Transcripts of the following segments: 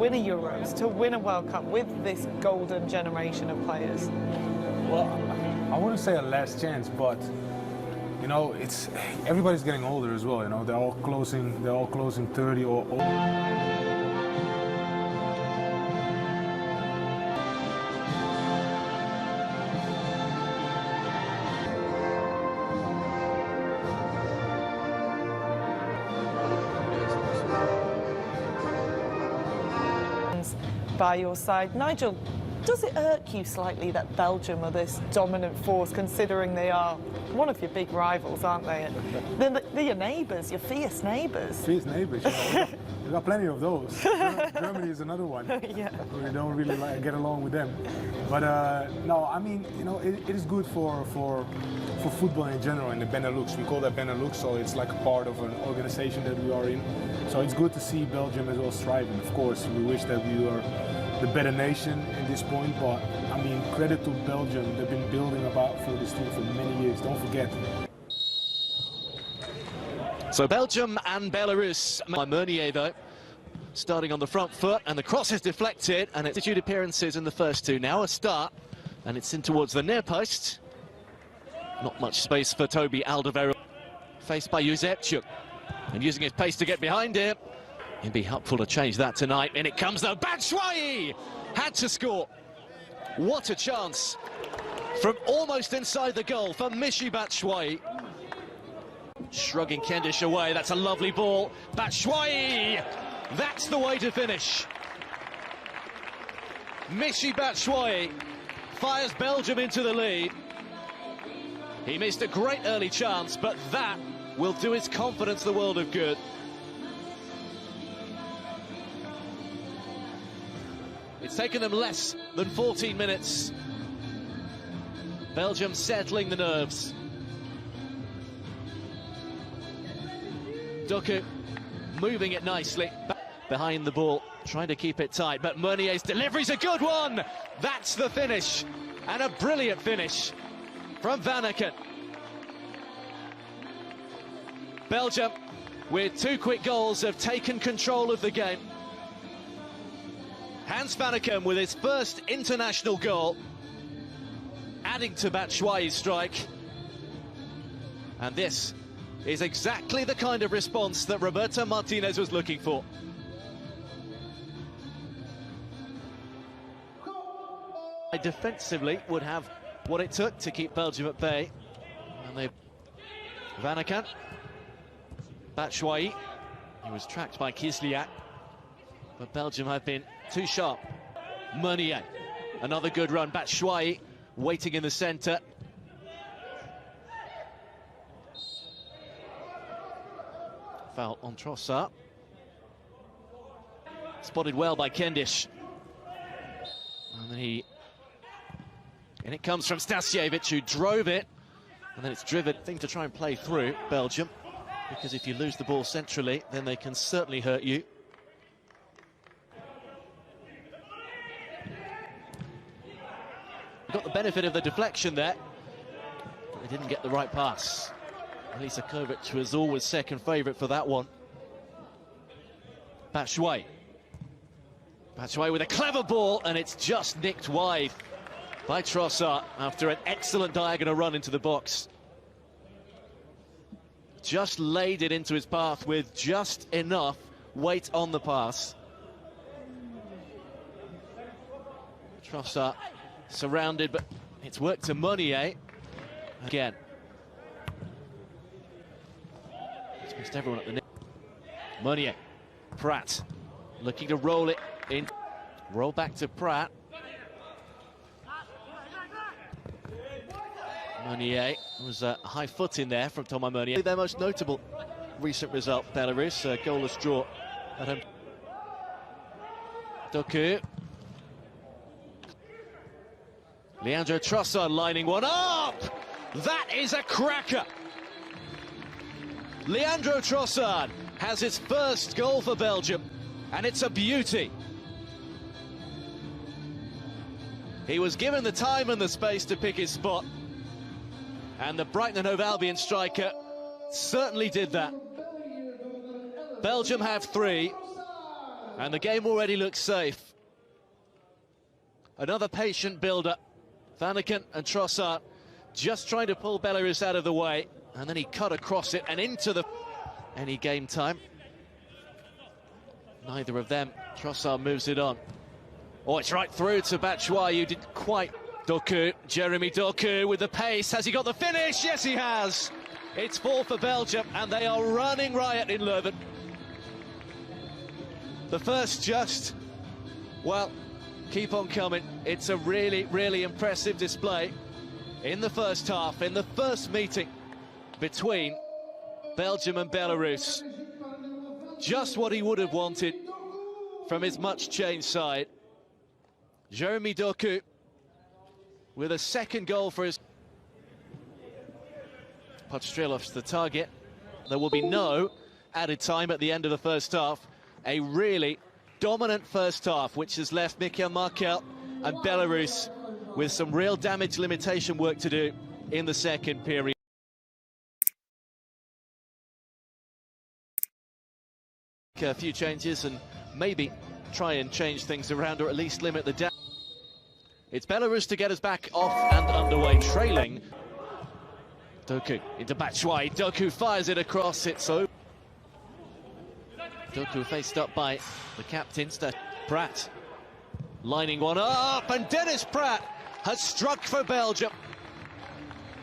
win a Euros, to win a World Cup with this golden generation of players? Well, I wouldn't say a last chance, but you know, everybody's getting older as well. You know, they're all closing 30 or older. By your side, Nigel, does it irk you slightly that Belgium are this dominant force, considering they are one of your big rivals, aren't they? They're your neighbours, your fierce neighbours. Fierce neighbours, you know, we've got plenty of those. Germany is another one. Yeah. We don't really get along with them. But no, I mean, you know, it is good for football in general in the Benelux. We call that Benelux, so it's like a part of an organization that we are in. So it's good to see Belgium as well striving. Of course, we wish that we were the better nation at this point, but I mean, credit to Belgium. They've been building for this team for many years. Don't forget. So Belgium and Belarus. Meunier though, starting on the front foot, and the cross is deflected, and it's substitute appearances in the first two. Now a start, and it's in towards the near post. Not much space for Toby Alderweireld. Faced by Jozefchuk, and using his pace to get behind him. He'd be helpful to change that tonight. In it comes though, Batshuayi had to score. What a chance from almost inside the goal for Michy Batshuayi. Shrugging Kendish away, that's a lovely ball. Batshuayi, that's the way to finish. Michy Batshuayi fires Belgium into the lead. He missed a great early chance, but that will do his confidence the world of good. It's taken them less than 14 minutes. Belgium settling the nerves. Doku moving it nicely. Behind the ball, trying to keep it tight, but Meunier's delivery's a good one! That's the finish, and a brilliant finish from Vanaken. Belgium, with two quick goals, have taken control of the game. Hans Vanaken with his first international goal, adding to Batshuayi's strike. And this is exactly the kind of response that Roberto Martinez was looking for. Defensively would have what it took to keep Belgium at bay. And they... Vanaken. Batshuayi. He was tracked by Kislyak. But Belgium have been too sharp. Meunier, another good run. Batshuayi waiting in the centre. Foul on Trossard. Spotted well by Kendish. And then and it comes from Stasiewicz, who drove it. And then it's driven. Thing to try and play through Belgium, because if you lose the ball centrally, then they can certainly hurt you. Got the benefit of the deflection there, but they didn't get the right pass. Lisakovic was always second favourite for that one. Batshuayi. Batshuayi with a clever ball, and it's just nicked wide by Trossard after an excellent diagonal run into the box. Just laid it into his path with just enough weight on the pass. Trossard surrounded, but it's worked to Meunier again. It's missed everyone at the net. Meunier, Pratt looking to roll it in. Roll back to Pratt. Meunier was a high foot in there from Thomas Meunier. Their most notable recent result, Belarus, a goalless draw at home. Doku. Leandro Trossard lining one up! That is a cracker! Leandro Trossard has his first goal for Belgium, and it's a beauty. He was given the time and the space to pick his spot, and the Brighton and Hove Albion striker certainly did that. Belgium have 3, And the game already looks safe. Another patient build-up. Vanaken and Trossard just trying to pull Belarus out of the way. And then he cut across it and into the... Any game time. Neither of them. Trossard moves it on. Oh, it's right through to Batshuayi, who didn't quite... Doku, Jeremy Doku with the pace. Has he got the finish? Yes, he has. It's 4 for Belgium, and they are running riot in Leuven. The first just, well, keep on coming. It's a really, really impressive display in the first half, in the first meeting between Belgium and Belarus. Just what he would have wanted from his much-changed side. Jeremy Doku with a second goal for his... Podstrilov's the target. There will be no added time at the end of the first half. A really dominant first half, which has left Mikel Markel and Belarus with some real damage limitation work to do in the second period. A few changes and maybe try and change things around, or at least limit the damage. It's Belarus to get us back off and underway, trailing. Doku into Batshuayi. Doku fires it across. It's over. Doku faced up by the captain, Pratt. Lining one up, and Dennis Pratt has struck for Belgium.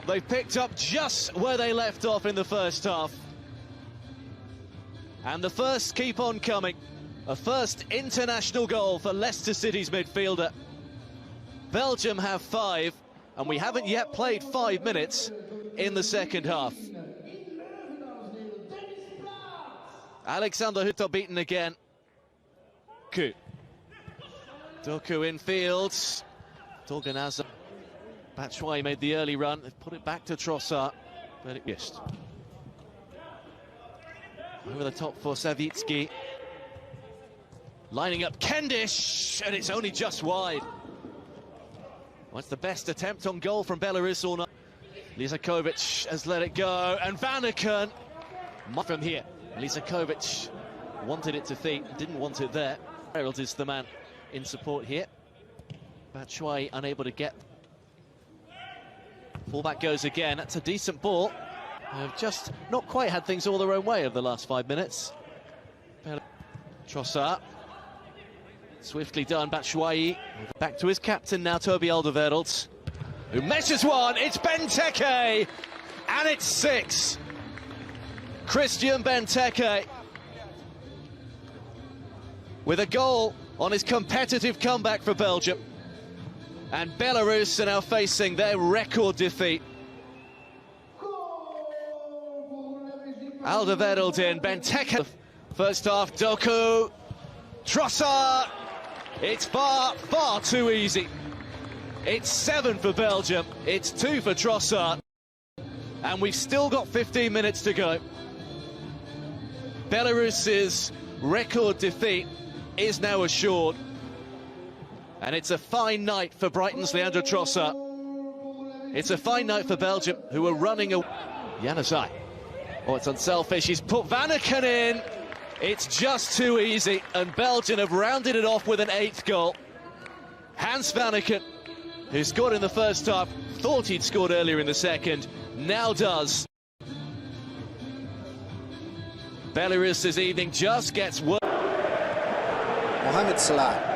They've picked up just where they left off in the first half. And the first keep on coming. A first international goal for Leicester City's midfielder. Belgium have 5, and we haven't yet played 5 minutes in the second half. Alexander Hütter beaten again. Doku in field. Torganazza. Batshuayi made the early run. They've put it back to Trossard, but it missed. Over the top for Savitsky. Lining up Kendish, and it's only just wide. Well, it's the best attempt on goal from Belarus all night. Lizakovic has let it go, and Vanaken from here. Lizakovic wanted it to feet, didn't want it there. Harold is the man in support here. Batshuayi unable to get. Fullback goes again. That's a decent ball. They've just not quite had things all their own way over the last 5 minutes. Trossard. Swiftly done, Batshuayi. Back to his captain now, Toby Alderweireld, who measures one. It's Benteke, and it's 6. Christian Benteke with a goal on his competitive comeback for Belgium. And Belarus are now facing their record defeat. Alderweireld in, Benteke. First half, Doku, Trossard. It's far, far too easy. It's 7 for Belgium, it's 2 for Trossard. And we've still got 15 minutes to go. Belarus's record defeat is now assured. And it's a fine night for Brighton's Leandro Trossard. It's a fine night for Belgium, who are running away. Januzaj. Oh, it's unselfish. He's put Vanaken in. It's just too easy, and Belgium have rounded it off with an 8th goal. Hans Vanaken, who scored in the first half, thought he'd scored earlier in the second, now does. Belarus this evening just gets worse. Mohamed Salah.